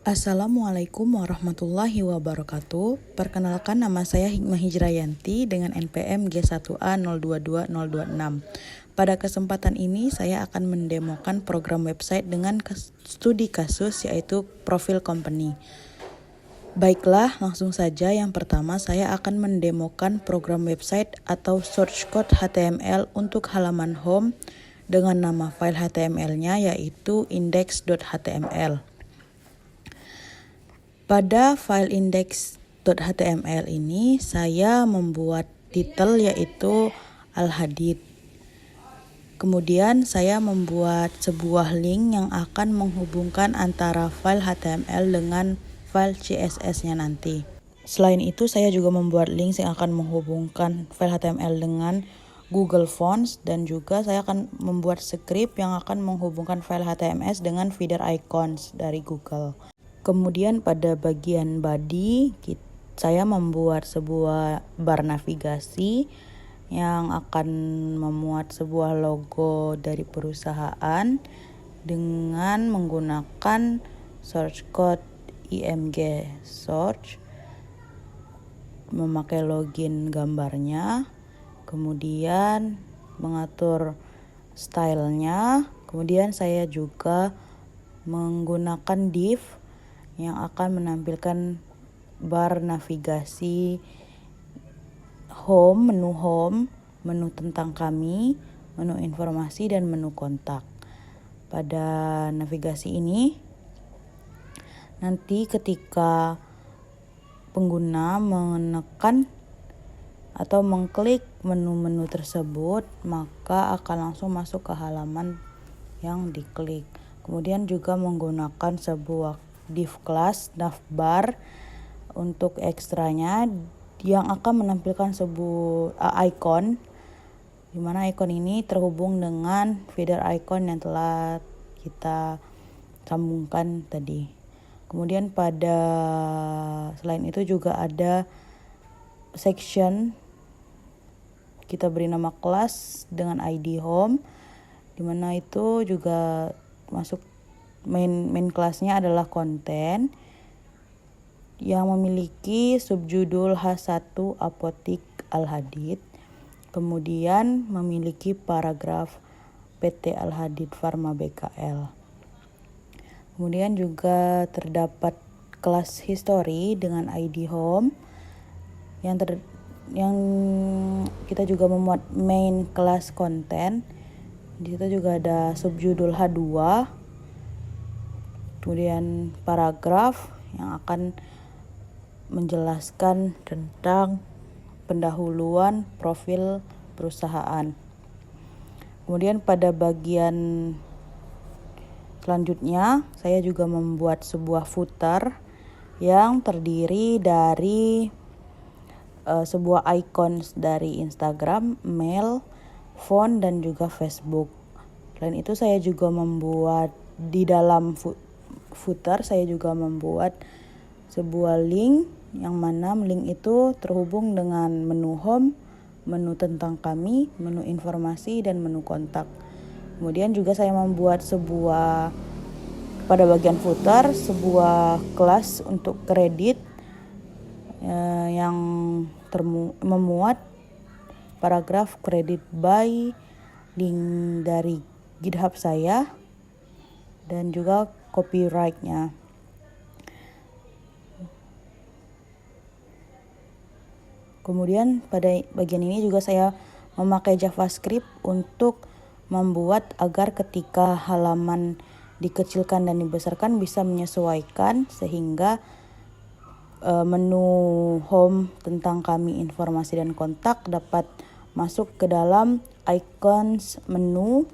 Assalamualaikum warahmatullahi wabarakatuh. Perkenalkan, nama saya Hikmah Hijrayanti dengan NPM G1A022026. Pada kesempatan ini saya akan mendemokan program website dengan studi kasus, yaitu profil company. Baiklah, langsung saja. Yang pertama saya akan mendemokan program website atau source code HTML untuk halaman home dengan nama file HTML-nya yaitu index.html. Pada file index.html ini saya membuat title yaitu Al-Hadid. Kemudian saya membuat sebuah link yang akan menghubungkan antara file HTML dengan file CSS-nya nanti. Selain itu saya juga membuat link yang akan menghubungkan file HTML dengan Google Fonts, dan juga saya akan membuat script yang akan menghubungkan file HTML dengan feeder icons dari Google. Kemudian pada bagian body saya membuat sebuah bar navigasi yang akan memuat sebuah logo dari perusahaan dengan menggunakan source code IMG search, memakai login gambarnya, kemudian mengatur stylenya. Kemudian saya juga menggunakan div yang akan menampilkan bar navigasi home, menu tentang kami, menu informasi, dan menu kontak. Pada navigasi ini, nanti ketika pengguna menekan atau mengklik menu-menu tersebut, maka akan langsung masuk ke halaman yang diklik. Kemudian juga menggunakan sebuah div class navbar untuk ekstranya yang akan menampilkan sebuah icon, di mana icon ini terhubung dengan feeder icon yang telah kita sambungkan tadi. Kemudian selain itu juga ada section, kita beri nama kelas dengan ID home, di mana itu juga masuk main kelasnya adalah konten yang memiliki subjudul H1 Apotik Al-Hadid, kemudian memiliki paragraf PT Al-Hadid Pharma BKL. Kemudian juga terdapat kelas history dengan ID home yang kita juga memuat main kelas konten. Di situ juga ada subjudul H2, kemudian paragraf yang akan menjelaskan tentang pendahuluan profil perusahaan. Kemudian pada bagian selanjutnya saya juga membuat sebuah footer yang terdiri dari sebuah icon dari Instagram, mail, phone, dan juga Facebook. Selain itu saya juga membuat di dalam footer saya juga membuat sebuah link yang mana link itu terhubung dengan menu home, menu tentang kami, menu informasi, dan menu kontak. Kemudian juga saya membuat pada bagian footer sebuah kelas untuk kredit yang memuat paragraf kredit by link dari GitHub saya dan juga copyright-nya. Kemudian pada bagian ini juga saya memakai JavaScript untuk membuat agar ketika halaman dikecilkan dan dibesarkan bisa menyesuaikan, sehingga menu home tentang kami, informasi, dan kontak dapat masuk ke dalam icons menu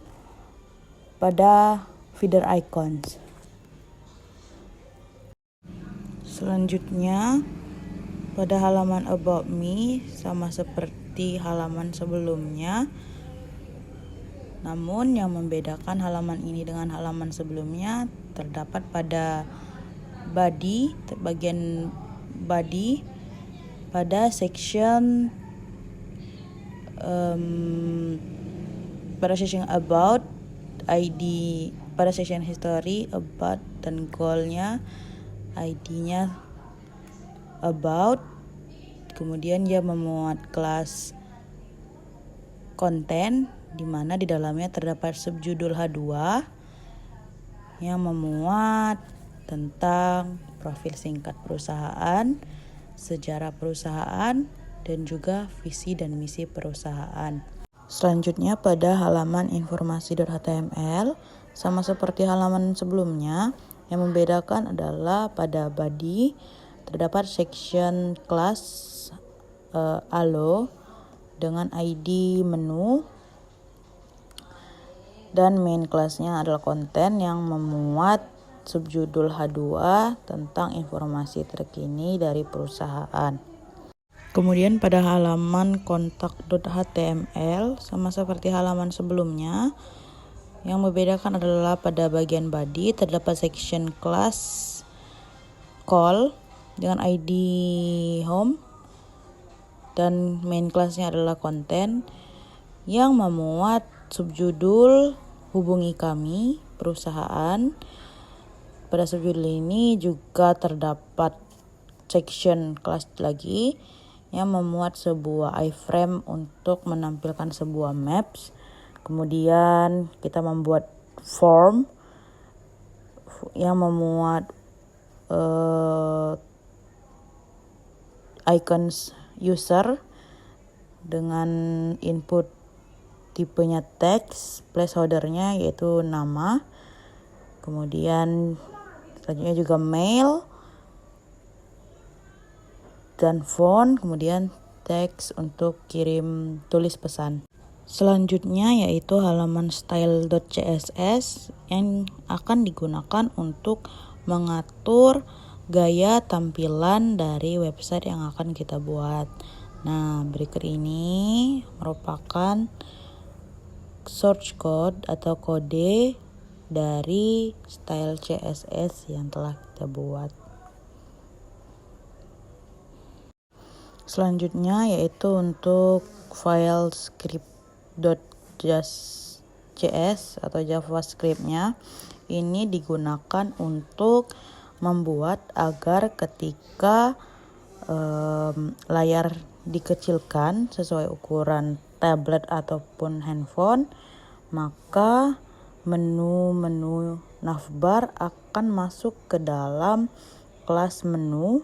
pada feeder icons. Selanjutnya pada halaman about me sama seperti halaman sebelumnya, namun yang membedakan halaman ini dengan halaman sebelumnya terdapat pada body, bagian body, pada section about ID, pada section history, about, dan goalnya ID-nya about, kemudian dia memuat kelas konten di mana di dalamnya terdapat subjudul H2 yang memuat tentang profil singkat perusahaan, sejarah perusahaan, dan juga visi dan misi perusahaan. Selanjutnya pada halaman informasi.html, sama seperti halaman sebelumnya, yang membedakan adalah pada body terdapat section kelas Allo dengan ID menu, dan main kelasnya adalah konten yang memuat subjudul H2 tentang informasi terkini dari perusahaan. Kemudian pada halaman kontak.html, sama seperti halaman sebelumnya, yang membedakan adalah pada bagian body terdapat section kelas call dengan ID home, dan main kelasnya adalah konten yang memuat subjudul hubungi kami perusahaan. Pada subjudul ini juga terdapat section kelas lagi yang memuat sebuah iframe untuk menampilkan sebuah maps. Kemudian kita membuat form yang memuat icons user dengan input tipenya teks, placeholdernya yaitu nama, kemudian selanjutnya juga mail dan phone, kemudian teks untuk kirim tulis pesan. Selanjutnya yaitu halaman style.css yang akan digunakan untuk mengatur gaya tampilan dari website yang akan kita buat. Nah, berikut ini merupakan source code atau kode dari style CSS yang telah kita buat. Selanjutnya yaitu untuk file script.js atau JavaScript-nya. Ini digunakan untuk membuat agar ketika layar dikecilkan sesuai ukuran tablet ataupun handphone, maka menu-menu navbar akan masuk ke dalam kelas menu,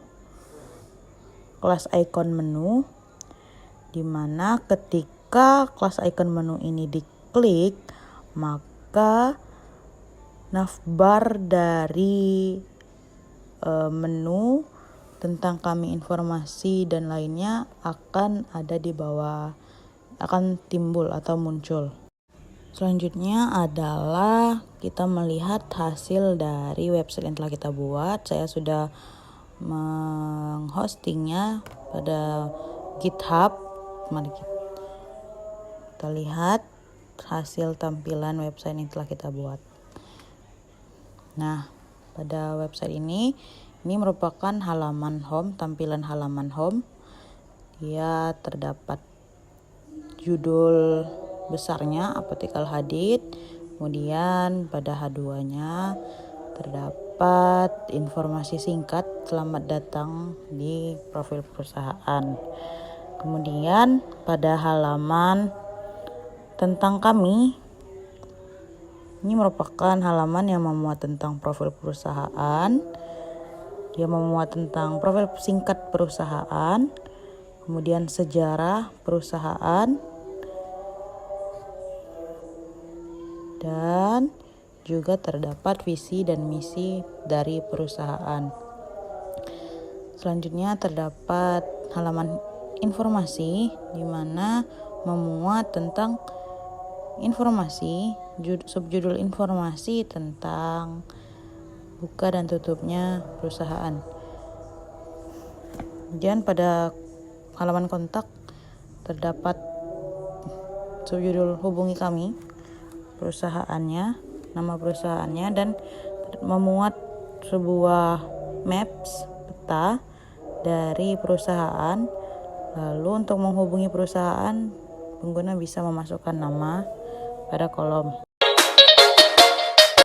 kelas icon menu, di mana ketika kelas icon menu ini diklik, maka navbar dari menu tentang kami informasi dan lainnya akan ada di bawah, akan timbul atau muncul. Selanjutnya adalah kita melihat hasil dari website yang telah kita buat. Saya sudah menghostingnya pada GitHub. Mari kita lihat hasil tampilan website yang telah kita buat. Nah, pada website ini merupakan halaman home, tampilan halaman home. Dia terdapat judul besarnya Apotek Al-Hadid, kemudian pada H2-nya terdapat informasi singkat selamat datang di profil perusahaan. Kemudian pada halaman tentang kami, ini merupakan halaman yang memuat tentang profil perusahaan. Dia memuat tentang profil singkat perusahaan, kemudian sejarah perusahaan, dan juga terdapat visi dan misi dari perusahaan. Selanjutnya terdapat halaman informasi di mana memuat tentang informasi, subjudul informasi tentang buka dan tutupnya perusahaan. Kemudian pada halaman kontak terdapat subjudul hubungi kami perusahaannya, nama perusahaannya, dan memuat sebuah maps peta dari perusahaan. Lalu untuk menghubungi perusahaan, pengguna bisa memasukkan nama pada kolom.